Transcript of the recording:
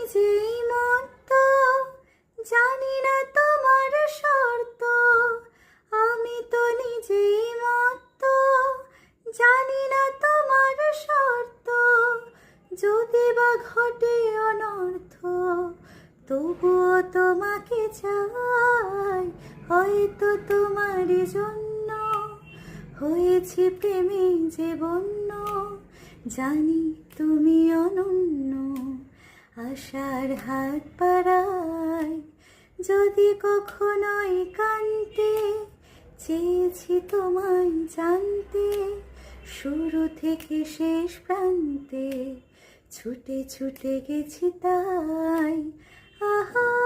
নিজেই মত্ত, জানি না তোমার শর্ত। আমি তো নিজেই মত্ত, জানি না তোমার শর্ত। যদি বা ঘটে অনর্থ, তবুও তোমাকে চাই। হয়তো তোমার জন্য হয়েছি প্রেমে যে বন্য, জানি তুমি অনন্য। আশার হাত বাড়াই, যদি কখনোই কানতে, চেয়েছি তোমায় জানতে। শুরু থেকে শেষ প্রান্তে ছুটে ছুটে গেছি তাই। আহা।